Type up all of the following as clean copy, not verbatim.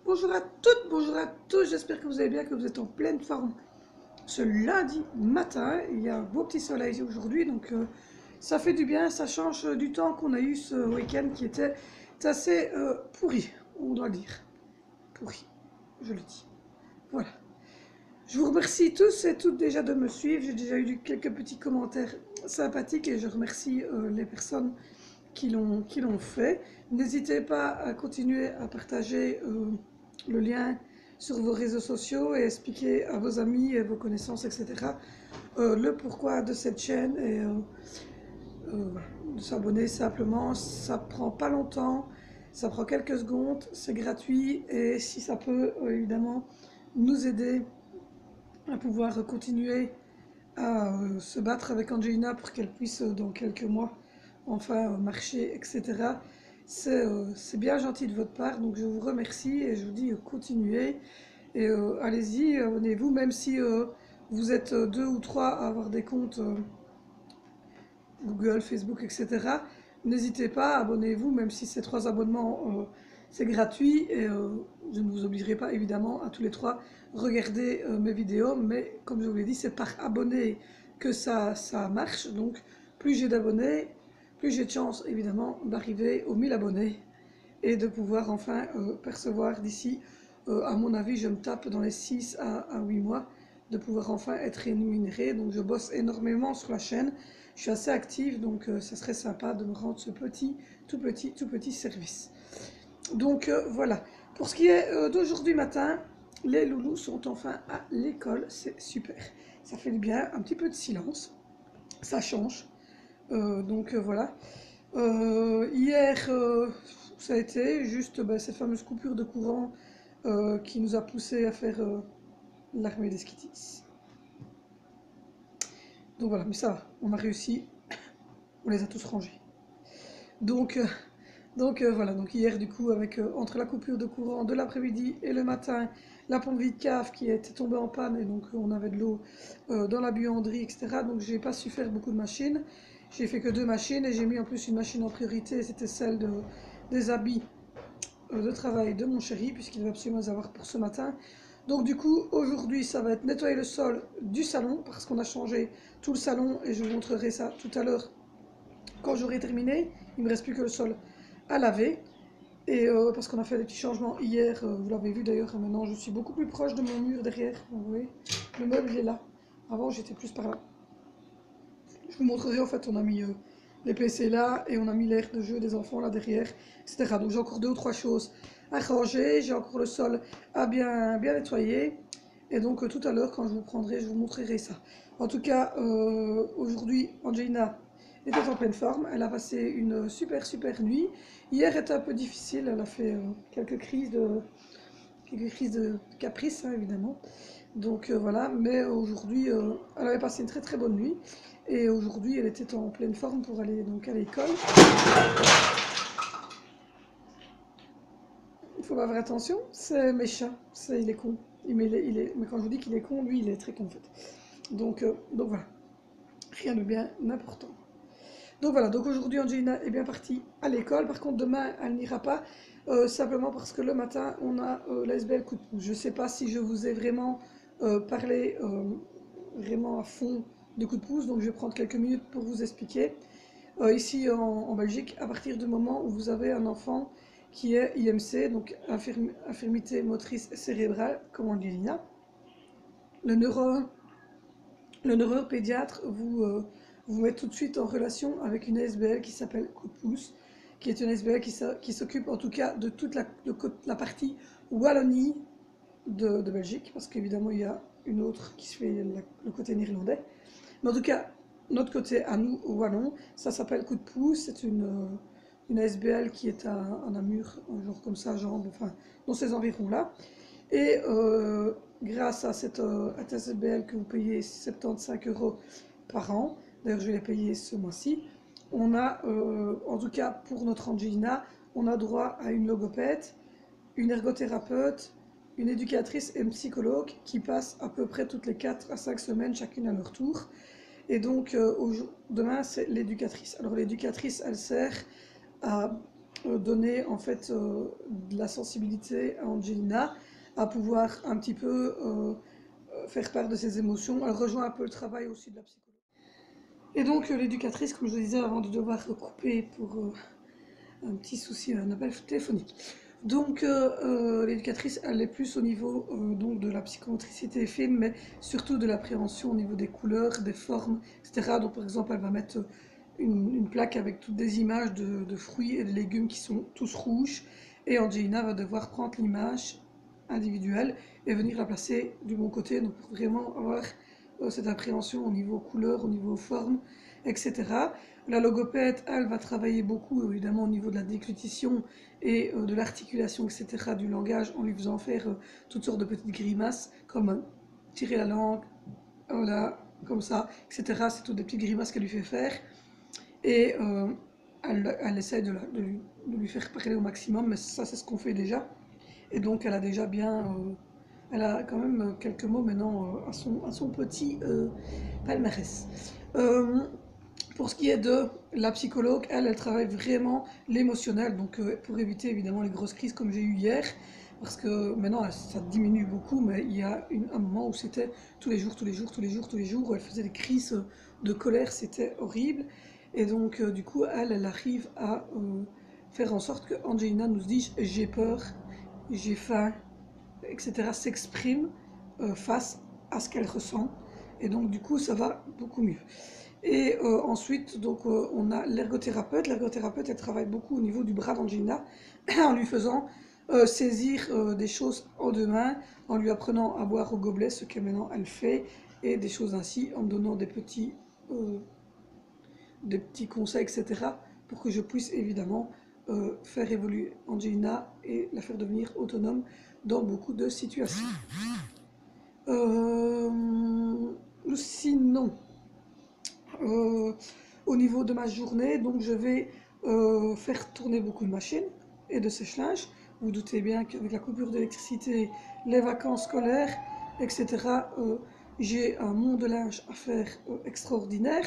Bonjour à toutes, bonjour à tous, j'espère que vous allez bien, que vous êtes en pleine forme. Ce lundi matin, il y a un beau petit soleil aujourd'hui, donc ça fait du bien, ça change du temps qu'on a eu ce week-end qui était assez pourri, on doit le dire. Pourri, je le dis. Voilà. Je vous remercie tous et toutes déjà de me suivre, j'ai déjà eu quelques petits commentaires sympathiques et je remercie les personnes qui l'ont fait. N'hésitez pas à continuer à partager le lien sur vos réseaux sociaux et expliquer à vos amis et vos connaissances, etc. Le pourquoi de cette chaîne et de s'abonner simplement. Ça prend pas longtemps, ça prend quelques secondes, c'est gratuit et si ça peut évidemment nous aider à pouvoir continuer à se battre avec Angelina pour qu'elle puisse dans quelques mois enfin marcher, etc. C'est bien gentil de votre part, donc je vous remercie et je vous dis continuez et allez-y, abonnez-vous, même si vous êtes deux ou trois à avoir des comptes Google, Facebook, etc. N'hésitez pas, abonnez-vous, même si ces 3 abonnements, c'est gratuit et je ne vous obligerai pas évidemment à tous les 3 regarder mes vidéos, mais comme je vous l'ai dit, c'est par abonné que ça marche, donc plus j'ai d'abonnés, plus j'ai de chance évidemment d'arriver aux 1000 abonnés et de pouvoir enfin percevoir d'ici, à mon avis, je me tape dans les 6 à 8 mois, de pouvoir enfin être rémunéré. Donc je bosse énormément sur la chaîne, je suis assez active, donc ça serait sympa de me rendre ce tout petit service. Donc voilà, pour ce qui est d'aujourd'hui matin, les loulous sont enfin à l'école, c'est super. Ça fait du bien, un petit peu de silence, ça change. Donc voilà. Hier, ça a été juste cette fameuse coupure de courant qui nous a poussé à faire l'armée des Skitties. Donc voilà, mais ça va, on a réussi, on les a tous rangés. Donc, voilà, donc hier du coup, avec entre la coupure de courant de l'après-midi et le matin, la pompe vide cave qui était tombée en panne et donc on avait de l'eau dans la buanderie, etc. Donc j'ai pas su faire beaucoup de machines. J'ai fait que 2 machines et j'ai mis en plus une machine en priorité, c'était celle des habits de travail de mon chéri, puisqu'il devait absolument les avoir pour ce matin. Donc du coup, aujourd'hui, ça va être nettoyer le sol du salon, parce qu'on a changé tout le salon, et je vous montrerai ça tout à l'heure quand j'aurai terminé. Il ne me reste plus que le sol à laver. Et parce qu'on a fait des petits changements hier, vous l'avez vu d'ailleurs, maintenant je suis beaucoup plus proche de mon mur derrière, vous voyez, le meuble il est là. Avant j'étais plus par là. Je vous montrerai, en fait on a mis les PC là et on a mis l'aire de jeu des enfants là derrière, etc. Donc j'ai encore 2 ou 3 choses à ranger, j'ai encore le sol à bien nettoyer. Et donc tout à l'heure quand je vous prendrai, je vous montrerai ça. En tout cas, aujourd'hui Angelina était en pleine forme, elle a passé une super nuit. Hier était un peu difficile, elle a fait quelques crises de caprice, hein, évidemment. Donc voilà, mais aujourd'hui, elle avait passé une très bonne nuit. Et aujourd'hui, elle était en pleine forme pour aller donc à l'école. Il faut pas faire attention, c'est mes chats, il est con. Mais quand je vous dis qu'il est con, lui, il est très con en fait. Donc voilà, rien de bien important. Donc voilà, donc aujourd'hui Angelina est bien partie à l'école. Par contre demain elle n'ira pas, simplement parce que le matin on a l'ASBL coup de pouce. Je ne sais pas si je vous ai vraiment parlé vraiment à fond de coup de pouce, donc je vais prendre quelques minutes pour vous expliquer. Ici en Belgique, à partir du moment où vous avez un enfant qui est IMC, donc infirmité motrice cérébrale, comme Angelina, le neuropédiatre vous met tout de suite en relation avec une ASBL qui s'appelle Coup de pouce, qui est une ASBL qui s'occupe en tout cas de toute la partie Wallonie de Belgique, parce qu'évidemment il y a une autre qui se fait le côté néerlandais. Mais en tout cas, notre côté à nous, au Wallon, ça s'appelle Coup de pouce, c'est une ASBL qui est à Namur, un jour comme ça, genre, enfin, dans ces environs-là. Et grâce à cette ASBL que vous payez 75 € par an, d'ailleurs je vais les payer ce mois-ci, on a, en tout cas pour notre Angelina, on a droit à une logopède, une ergothérapeute, une éducatrice et une psychologue qui passent à peu près toutes les 4 à 5 semaines, chacune à leur tour. Et donc, demain, c'est l'éducatrice. Alors, l'éducatrice, elle sert à donner en fait de la sensibilité à Angelina, à pouvoir un petit peu faire part de ses émotions. Elle rejoint un peu le travail aussi de la psychologue. Et donc, l'éducatrice, comme je le disais avant de devoir couper pour un petit souci, un appel téléphonique. Donc, l'éducatrice, elle est plus au niveau donc de la psychomotricité fine, mais surtout de l'appréhension au niveau des couleurs, des formes, etc. Donc, par exemple, elle va mettre une plaque avec toutes des images de fruits et de légumes qui sont tous rouges. Et Angelina va devoir prendre l'image individuelle et venir la placer du bon côté, donc pour vraiment avoir cette appréhension au niveau couleur, au niveau forme, etc. La logopède, elle, va travailler beaucoup, évidemment, au niveau de la déglutition et de l'articulation, etc., du langage, en lui faisant faire toutes sortes de petites grimaces, comme tirer la langue, voilà, comme ça, etc. C'est toutes des petites grimaces qu'elle lui fait faire. Et elle essaie de lui faire parler au maximum, mais ça, c'est ce qu'on fait déjà. Et donc, elle a déjà bien. Elle a quand même quelques mots maintenant à son petit palmarès. Euh, pour ce qui est de la psychologue, elle travaille vraiment l'émotionnel, donc pour éviter évidemment les grosses crises comme j'ai eu hier, parce que maintenant ça diminue beaucoup, mais il y a un moment où c'était tous les jours, tous les jours, tous les jours, tous les jours, où elle faisait des crises de colère, c'était horrible. Et donc du coup, elle arrive à faire en sorte que Angelina nous dise j'ai peur, j'ai faim, etc., s'exprime face à ce qu'elle ressent. Et donc du coup, ça va beaucoup mieux. Et ensuite, donc, on a l'ergothérapeute. L'ergothérapeute, elle travaille beaucoup au niveau du bras d'Angelina, en lui faisant saisir des choses en deux mains, en lui apprenant à boire au gobelet, ce que maintenant elle fait, et des choses ainsi, en me donnant des petits conseils, etc., pour que je puisse évidemment faire évoluer Angelina et la faire devenir autonome dans beaucoup de situations. Sinon, euh, au niveau de ma journée, donc je vais faire tourner beaucoup de machines et de sèche-linge. Vous, vous doutez bien qu'avec la coupure d'électricité, les vacances scolaires, etc., j'ai un monde de linge à faire extraordinaire.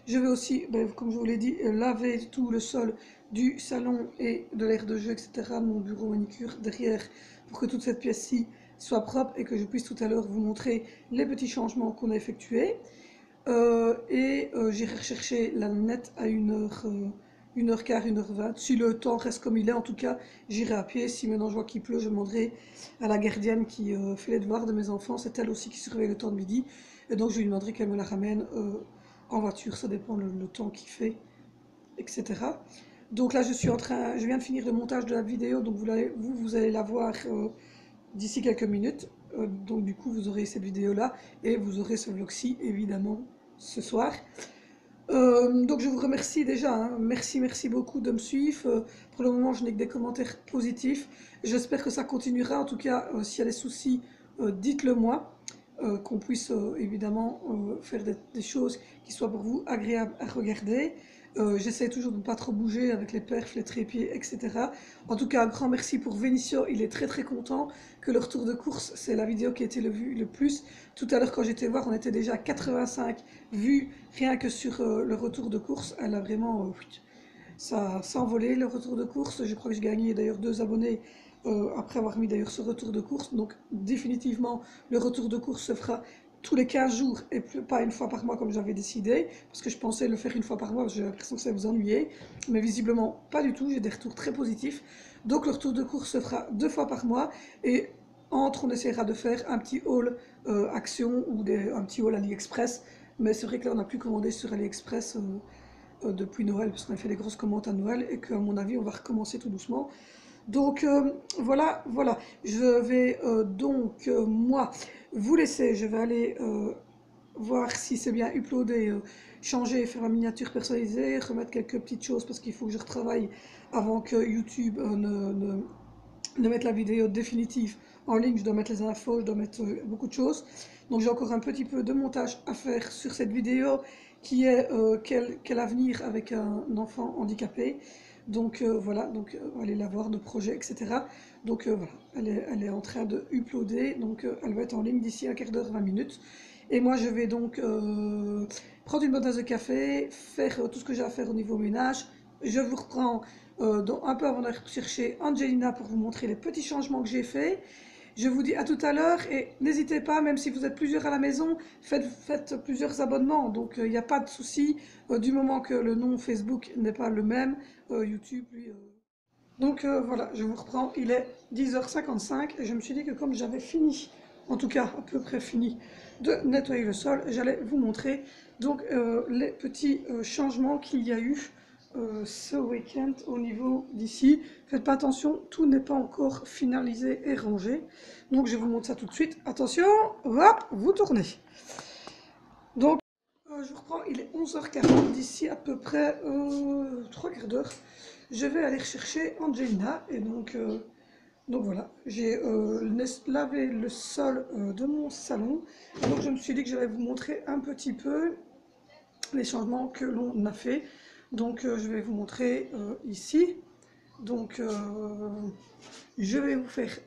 Je vais aussi, ben, comme je vous l'ai dit, laver tout le sol du salon et de l'aire de jeu, etc., mon bureau manicure derrière, pour que toute cette pièce-ci soit propre et que je puisse tout à l'heure vous montrer les petits changements qu'on a effectués. J'irai rechercher la nette à 1h15, 1h20. Si le temps reste comme il est, en tout cas, j'irai à pied. Si maintenant je vois qu'il pleut, je demanderai à la gardienne qui fait les devoirs de mes enfants. C'est elle aussi qui surveille le temps de midi. Et donc je lui demanderai qu'elle me la ramène en voiture. Ça dépend le temps qu'il fait, etc. Donc là, je viens de finir le montage de la vidéo. Donc vous allez la voir d'ici quelques minutes. Donc du coup, vous aurez cette vidéo-là et vous aurez ce vlog-ci, évidemment, ce soir. Donc je vous remercie déjà, hein. Merci, merci beaucoup de me suivre. Pour le moment, je n'ai que des commentaires positifs. J'espère que ça continuera. En tout cas, s'il y a des soucis, dites-le moi. Qu'on puisse évidemment faire des choses qui soient pour vous agréables à regarder. J'essaie toujours de ne pas trop bouger avec les perfs, les trépieds, etc. En tout cas, un grand merci pour Venicio. Il est très très content que le retour de course, c'est la vidéo qui a été vue le plus. Tout à l'heure, quand j'étais voir, on était déjà à 85 vues rien que sur le retour de course. Elle a vraiment ça s'est envolé le retour de course. Je crois que j'ai gagné d'ailleurs 2 abonnés après avoir mis d'ailleurs ce retour de course. Donc définitivement, le retour de course se fera tous les 15 jours et pas une fois par mois comme j'avais décidé. Parce que je pensais le faire une fois par mois, j'ai l'impression que ça vous ennuyait. Mais visiblement, pas du tout. J'ai des retours très positifs. Donc le retour de course se fera 2 fois par mois. Et on essaiera de faire un petit haul Action ou un petit haul AliExpress. Mais c'est vrai que là, on n'a plus commandé sur AliExpress depuis Noël, parce qu'on a fait des grosses commandes à Noël et qu'à mon avis, on va recommencer tout doucement. Donc voilà, voilà. Je vais moi, vous laisser. Je vais aller voir si c'est bien uploadé, changer, faire la miniature personnalisée, remettre quelques petites choses parce qu'il faut que je retravaille avant que YouTube de mettre la vidéo définitive en ligne. Je dois mettre les infos, je dois mettre beaucoup de choses. Donc j'ai encore un petit peu de montage à faire sur cette vidéo qui est quel avenir avec un enfant handicapé. Donc voilà, donc allez la voir, de projets, etc. Donc voilà, elle est en train de uploader, donc elle va être en ligne d'ici un quart d'heure, 20 minutes. Et moi je vais donc prendre une bonne tasse de café, faire tout ce que j'ai à faire au niveau ménage. Je vous reprends un peu avant d'aller chercher Angelina pour vous montrer les petits changements que j'ai faits. Je vous dis à tout à l'heure et n'hésitez pas, même si vous êtes plusieurs à la maison, faites plusieurs abonnements. Donc il n'y a pas de souci du moment que le nom Facebook n'est pas le même. YouTube, lui. Donc voilà, je vous reprends. Il est 10h55 et je me suis dit que comme j'avais fini, en tout cas à peu près fini, de nettoyer le sol, j'allais vous montrer donc les petits changements qu'il y a eu ce week-end au niveau d'ici. Faites pas attention, tout n'est pas encore finalisé et rangé. Donc je vous montre ça tout de suite. Attention, hop, vous tournez. Donc je vous reprends, il est 11h40, d'ici à peu près 3 quarts d'heure. Je vais aller chercher Angelina et donc voilà, j'ai lavé le sol de mon salon. Donc je me suis dit que j'allais vous montrer un petit peu les changements que l'on a fait. Donc je vais vous montrer ici. Donc je vais vous faire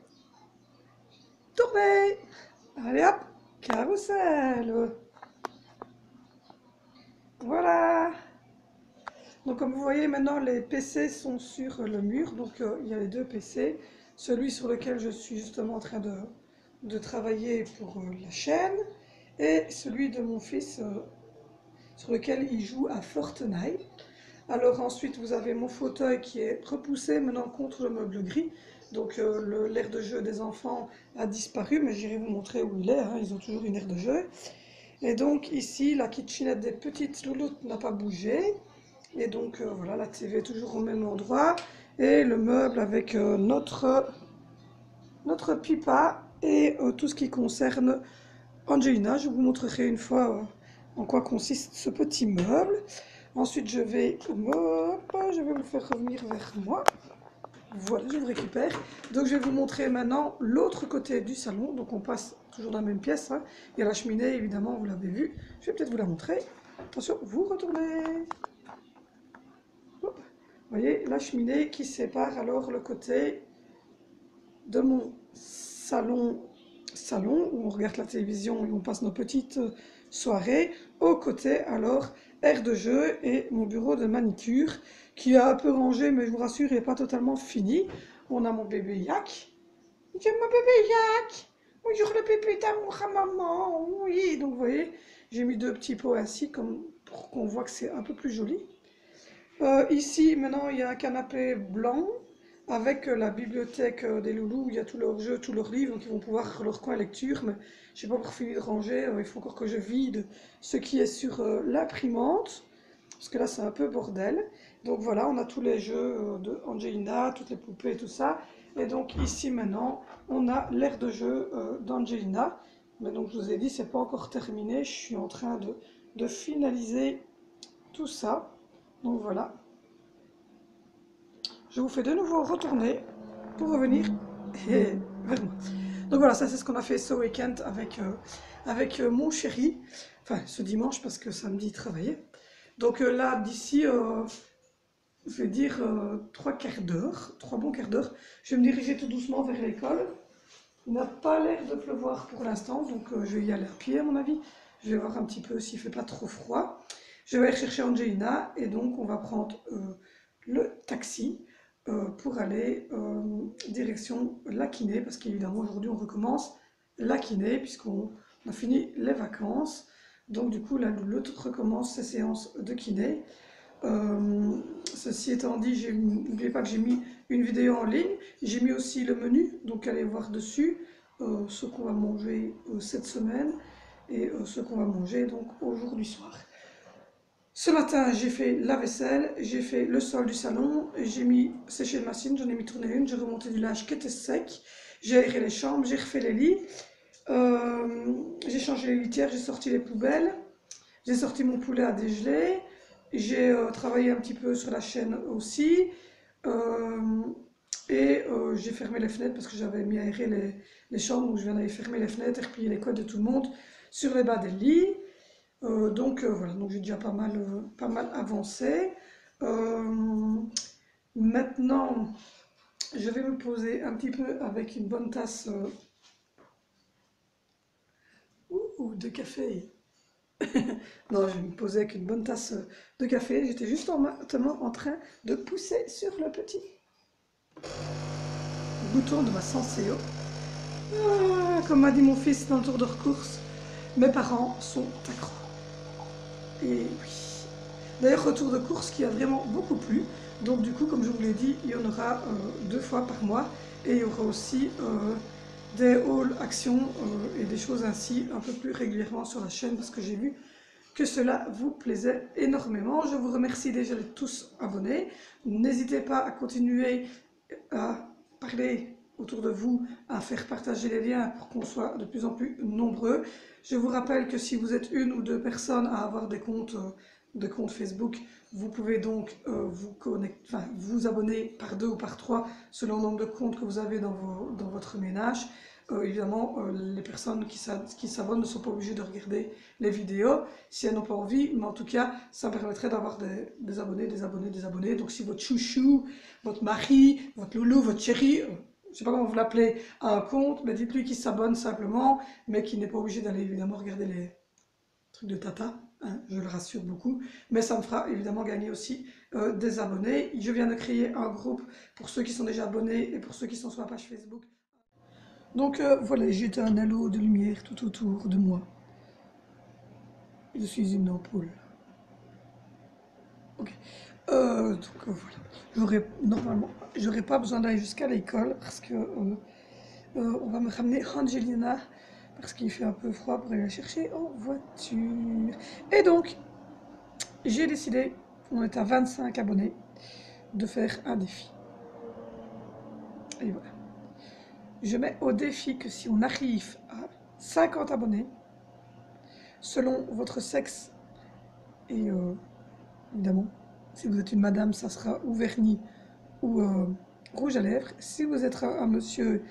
tourner. Allez hop, carrousel. Voilà. Donc comme vous voyez maintenant les PC sont sur le mur. Donc il y a les deux PC. Celui sur lequel je suis justement en train de travailler pour la chaîne. Et celui de mon fils sur lequel il joue à Fortnite. Alors ensuite vous avez mon fauteuil qui est repoussé maintenant contre le meuble gris. Donc l'aire de jeu des enfants a disparu, mais j'irai vous montrer où il est, hein. Ils ont toujours une aire de jeu. Et donc ici la kitchenette des petites louloutes n'a pas bougé. Et donc voilà, la TV est toujours au même endroit. Et le meuble avec notre pipa et tout ce qui concerne Angelina. Je vous montrerai une fois en quoi consiste ce petit meuble. Ensuite, je vais vous faire revenir vers moi. Voilà, je vous récupère. Donc, je vais vous montrer maintenant l'autre côté du salon. Donc, on passe toujours dans la même pièce, hein. Il y a la cheminée, évidemment, vous l'avez vu. Je vais peut-être vous la montrer. Attention, vous retournez. Hop. Vous voyez, la cheminée qui sépare alors le côté de mon salon où on regarde la télévision et on passe nos petites soirées, au côté alors aire de jeu et mon bureau de manicure qui est un peu rangé, mais je vous rassure, il n'est pas totalement fini. On a mon bébé Yak. J'aime mon bébé Yak. Bonjour le bébé d'amour à maman. Oui, donc vous voyez, j'ai mis deux petits pots ainsi comme pour qu'on voit que c'est un peu plus joli. Ici, maintenant, il y a un canapé blanc avec la bibliothèque des loulous où il y a tous leurs jeux, tous leurs livres, donc ils vont pouvoir faire leur coin lecture, mais je n'ai pas encore fini de ranger, il faut encore que je vide ce qui est sur l'imprimante, parce que là c'est un peu bordel. Donc voilà, on a tous les jeux de Angelina, toutes les poupées et tout ça, et donc ici maintenant, on a l'aire de jeu d'Angelina, mais donc je vous ai dit, c'est pas encore terminé, je suis en train de finaliser tout ça. Donc voilà, je vous fais de nouveau retourner pour revenir vers moi. Donc voilà, ça c'est ce qu'on a fait ce week-end avec mon chéri. Enfin, ce dimanche parce que samedi il travaillait. Donc là, d'ici, je vais dire 3 bons quarts d'heure, je vais me diriger tout doucement vers l'école. Il n'a pas l'air de pleuvoir pour l'instant, donc je vais y aller à pied à mon avis. Je vais voir un petit peu s'il ne fait pas trop froid. Je vais aller chercher Angelina et donc on va prendre le taxi pour aller direction la kiné, parce qu'évidemment aujourd'hui on recommence la kiné puisqu'on a fini les vacances. Donc du coup la louloute recommence ses séances de kiné. Ceci étant dit, n'oubliez pas que j'ai mis une vidéo en ligne. J'ai mis aussi le menu, donc allez voir dessus ce qu'on va manger cette semaine et ce qu'on va manger donc aujourd'hui soir. Ce matin, j'ai fait la vaisselle, j'ai fait le sol du salon, j'ai mis sécher le machine, j'en ai mis tourner une, j'ai remonté du linge qui était sec, j'ai aéré les chambres, j'ai refait les lits, j'ai changé les litières, j'ai sorti les poubelles, j'ai sorti mon poulet à dégeler, j'ai travaillé un petit peu sur la chaîne aussi, et j'ai fermé les fenêtres parce que j'avais mis aérer les chambres, donc je viens d'aller fermer les fenêtres et replier les couettes de tout le monde sur les bas des lits. Voilà, donc j'ai déjà pas mal avancé. Euh, Maintenant, je vais me poser un petit peu avec une bonne tasse de café. Non, je vais me poser avec une bonne tasse de café. J'étais justement en train de pousser sur le petit bouton de ma Senseo. Ah, comme m'a dit mon fils dans le tour de course, mes parents sont accros. Et oui. D'ailleurs, retour de course qui a vraiment beaucoup plu. Donc du coup, comme je vous l'ai dit, il y en aura 2 fois par mois. Et il y aura aussi des hauls actions et des choses ainsi un peu plus régulièrement sur la chaîne parce que j'ai vu que cela vous plaisait énormément. Je vous remercie déjà d'être tous abonnés. N'hésitez pas à continuer à parler autour de vous, à faire partager les liens pour qu'on soit de plus en plus nombreux. Je vous rappelle que si vous êtes 1 ou 2 personnes à avoir des comptes Facebook, vous pouvez donc vous abonner par 2 ou par 3 selon le nombre de comptes que vous avez dans votre ménage. Évidemment, les personnes qui s'abonnent ne sont pas obligées de regarder les vidéos si elles n'ont pas envie, mais en tout cas, ça permettrait d'avoir des abonnés, des abonnés, des abonnés. Donc si votre chouchou, votre mari, votre loulou, votre chéri, je ne sais pas comment vous l'appelez, a un compte, mais dites-lui qu'il s'abonne simplement, mais qu'il n'est pas obligé d'aller évidemment regarder les trucs de tata, hein, je le rassure beaucoup, mais ça me fera évidemment gagner aussi des abonnés. Je viens de créer un groupe pour ceux qui sont déjà abonnés et pour ceux qui sont sur la page Facebook. Donc voilà, j'ai un halo de lumière tout autour de moi. Je suis une ampoule. Ok. Voilà. J'aurais pas besoin d'aller jusqu'à l'école parce que on va me ramener Angelina parce qu'il fait un peu froid pour aller la chercher en voiture. Et donc, j'ai décidé, on est à 25 abonnés, de faire un défi. Et voilà. Je mets au défi que si on arrive à 50 abonnés, selon votre sexe, et évidemment, si vous êtes une madame, ça sera ou vernis ou rouge à lèvres. Si vous êtes un monsieur,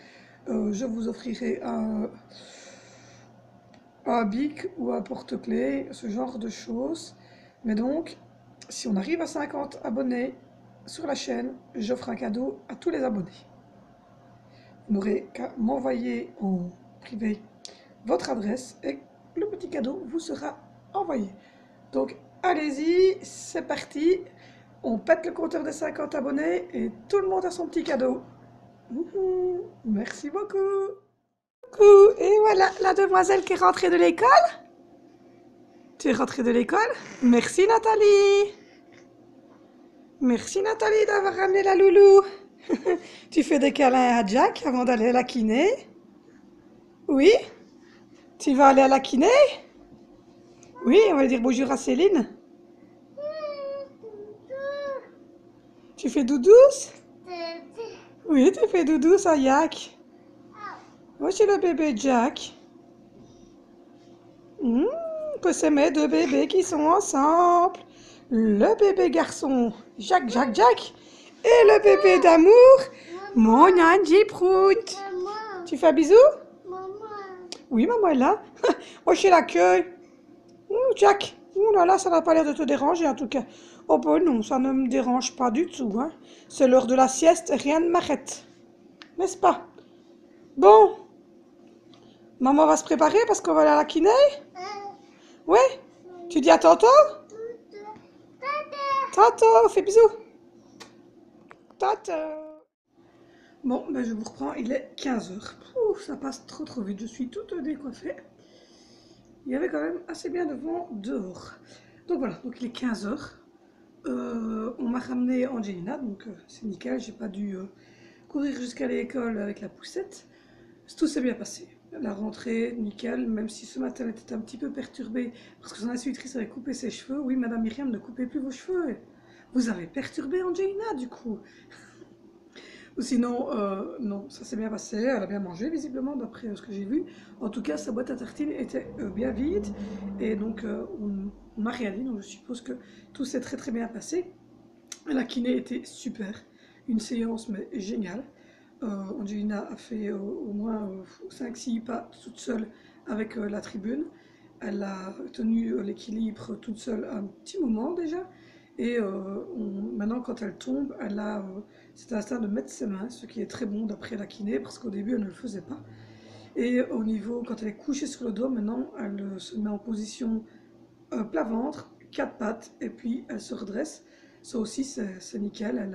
je vous offrirai un bic ou un porte-clés, ce genre de choses. Mais donc, si on arrive à 50 abonnés sur la chaîne, j'offre un cadeau à tous les abonnés. Vous n'aurez qu'à m'envoyer en privé votre adresse et le petit cadeau vous sera envoyé. Donc, allez-y, c'est parti. On pète le compteur des 50 abonnés et tout le monde a son petit cadeau. Merci beaucoup. Et voilà la demoiselle qui est rentrée de l'école. Tu es rentrée de l'école? Merci Nathalie. Merci Nathalie d'avoir ramené la loulou. Tu fais des câlins à Jack avant d'aller à la kiné? Oui? Tu vas aller à la kiné? Oui, on va dire bonjour à Céline. Tu fais doudous? Oui, tu fais doudous à Jack. Moi, c'est le bébé Jack. Que s'aimer 2 bébés qui sont ensemble. Le bébé garçon, Jack, Jack, Jack. Et le bébé d'amour, mon Angie Prout. Tu fais un bisou? Oui, maman est là. Moi, je suis l'accueil. Jack, ouh là là, ça n'a pas l'air de te déranger en tout cas. Oh ben non, ça ne me dérange pas du tout. Hein. C'est l'heure de la sieste, rien ne m'arrête. N'est-ce pas? Bon, maman va se préparer parce qu'on va aller à la kiné? Ouais? Tu dis à tantôt? Tantôt, fais bisous. Tantôt. Bon, ben je vous reprends, il est 15h. Ça passe trop vite, je suis toute décoiffée. Il y avait quand même assez bien de vent dehors. Donc voilà, donc il est 15h. On m'a ramené Angelina, donc c'est nickel, j'ai pas dû courir jusqu'à l'école avec la poussette. Tout s'est bien passé. La rentrée, nickel, même si ce matin elle était un petit peu perturbée parce que son institutrice avait coupé ses cheveux. Oui, Madame Myriam, ne coupez plus vos cheveux. Vous avez perturbé Angelina, du coup. Ou sinon, non, ça s'est bien passé, elle a bien mangé visiblement d'après ce que j'ai vu. En tout cas, sa boîte à tartines était bien vide et donc on n'a rien dit, donc je suppose que tout s'est très bien passé. La kiné était super, une séance mais géniale. Angelina a fait au moins 5-6 pas toute seule avec la tribune. elle a tenu l'équilibre toute seule un petit moment déjà. Et maintenant, quand elle tombe, c'est un stade de mettre ses mains, ce qui est très bon d'après la kiné, parce qu'au début, elle ne le faisait pas. Et au niveau, quand elle est couchée sur le dos, maintenant, elle se met en position plat ventre, quatre pattes, et puis elle se redresse. Ça aussi, c'est nickel.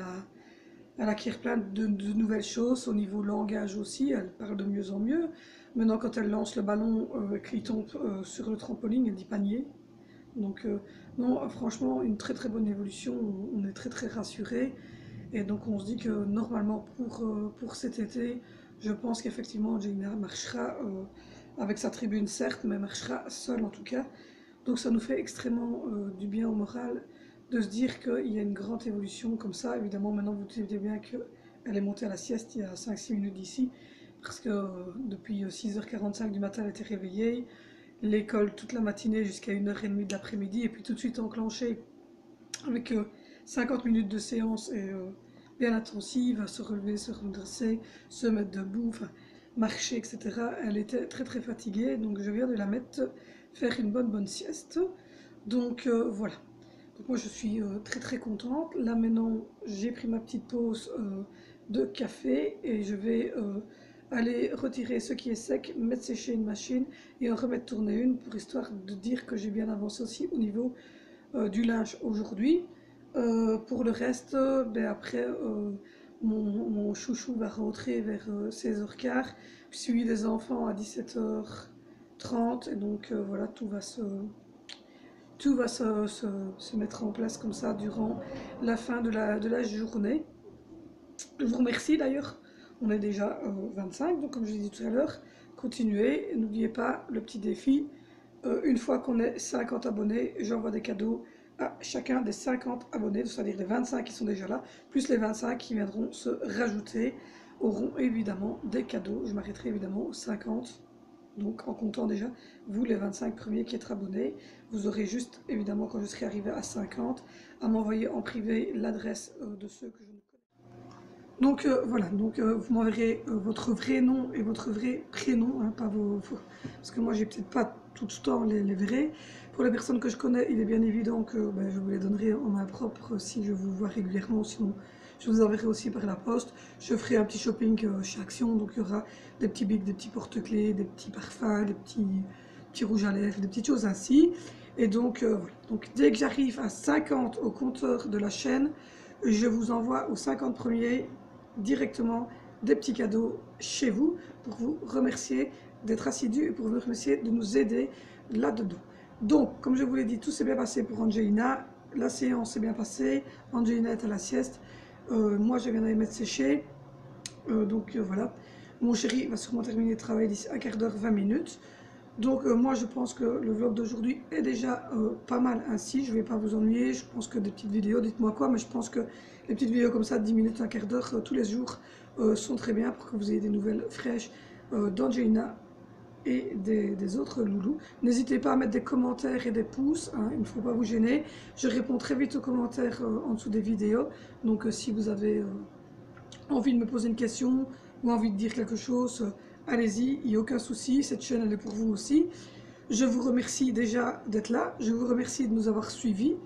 Elle acquiert plein de nouvelles choses. Au niveau langage aussi, elle parle de mieux en mieux. Maintenant, quand elle lance le ballon qui tombe sur le trampoline, elle dit panier. Donc, non, franchement, une très très bonne évolution. On est très très rassurés. Et donc, on se dit que normalement, pour cet été, je pense qu'effectivement, Angelina marchera avec sa tribune, certes, mais marchera seule en tout cas. Donc, ça nous fait extrêmement du bien au moral de se dire qu'il y a une grande évolution comme ça. Évidemment, maintenant, vous savez bien qu'elle est montée à la sieste il y a 5-6 minutes d'ici, parce que depuis 6h45 du matin, elle était réveillée. L'école toute la matinée jusqu'à 1h30 de l'après-midi, et puis tout de suite enclenchée avec 50 minutes de séance et bien intensive, à se relever, se redresser, se mettre debout, enfin, marcher, etc. Elle était très très fatiguée, donc je viens de la mettre faire une bonne sieste. Donc voilà. Donc moi je suis très très contente. Là maintenant j'ai pris ma petite pause de café et je vais aller retirer ce qui est sec, mettre sécher une machine et en remettre tourner une pour histoire de dire que j'ai bien avancé aussi au niveau du linge aujourd'hui. Pour le reste, ben après, mon chouchou va rentrer vers 16h15, suivi des enfants à 17h30, et donc voilà, tout va se mettre en place comme ça durant la fin de la journée. Je vous remercie d'ailleurs, on est déjà 25, donc comme je l'ai dit tout à l'heure, continuez, n'oubliez pas le petit défi. Une fois qu'on est 50 abonnés, j'envoie des cadeaux à chacun des 50 abonnés, c'est-à-dire les 25 qui sont déjà là, plus les 25 qui viendront se rajouter, auront évidemment des cadeaux. Je m'arrêterai évidemment aux 50, donc en comptant déjà vous les 25 premiers qui êtes abonnés. Vous aurez juste, évidemment, quand je serai arrivé à 50, à m'envoyer en privé l'adresse de ceux que je ne connais. Donc voilà, donc vous m'enverrez votre vrai nom et votre vrai prénom, hein, pas parce que moi j'ai peut-être pas tout le temps les vrais. Pour les personnes que je connais, il est bien évident que ben, je vous les donnerai en main propre si je vous vois régulièrement, sinon je vous enverrai aussi par la poste. Je ferai un petit shopping chez Action, donc il y aura des petits bics, des petits porte-clés, des petits parfums, des petits rouges à lèvres, des petites choses ainsi. Et donc voilà, donc dès que j'arrive à 50 au compteur de la chaîne, je vous envoie aux 50 premiers directement des petits cadeaux chez vous pour vous remercier d'être assidus et pour vous remercier de nous aider là-dedans. Donc, comme je vous l'ai dit, tout s'est bien passé pour Angelina. La séance s'est bien passée. Angelina est à la sieste. Moi, je viens d'aller mettre sécher. Voilà. Mon chéri va sûrement terminer de travailler d'ici un quart d'heure, 20 minutes. Donc moi je pense que le vlog d'aujourd'hui est déjà pas mal ainsi, je ne vais pas vous ennuyer, je pense que des petites vidéos, dites-moi quoi, mais je pense que les petites vidéos comme ça, 10 minutes, un quart d'heure, tous les jours, sont très bien pour que vous ayez des nouvelles fraîches d'Angelina et des autres loulous. N'hésitez pas à mettre des commentaires et des pouces, hein, il ne faut pas vous gêner. Je réponds très vite aux commentaires en dessous des vidéos, donc si vous avez envie de me poser une question ou envie de dire quelque chose, allez-y, il n'y a aucun souci, cette chaîne elle est pour vous aussi. Je vous remercie déjà d'être là, je vous remercie de nous avoir suivis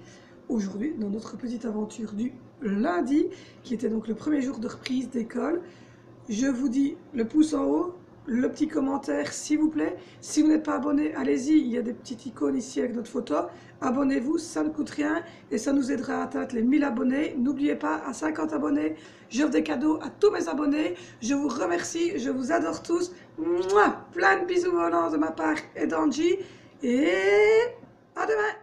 aujourd'hui dans notre petite aventure du lundi, qui était donc le premier jour de reprise d'école. Je vous dis le pouce en haut, le petit commentaire s'il vous plaît. Si vous n'êtes pas abonné, allez-y, il y a des petites icônes ici avec notre photo. Abonnez-vous, ça ne coûte rien et ça nous aidera à atteindre les 1000 abonnés. N'oubliez pas, à 50 abonnés, j'offre des cadeaux à tous mes abonnés. Je vous remercie, je vous adore tous. Mouah, plein de bisous volants de ma part et d'Angie. Et à demain!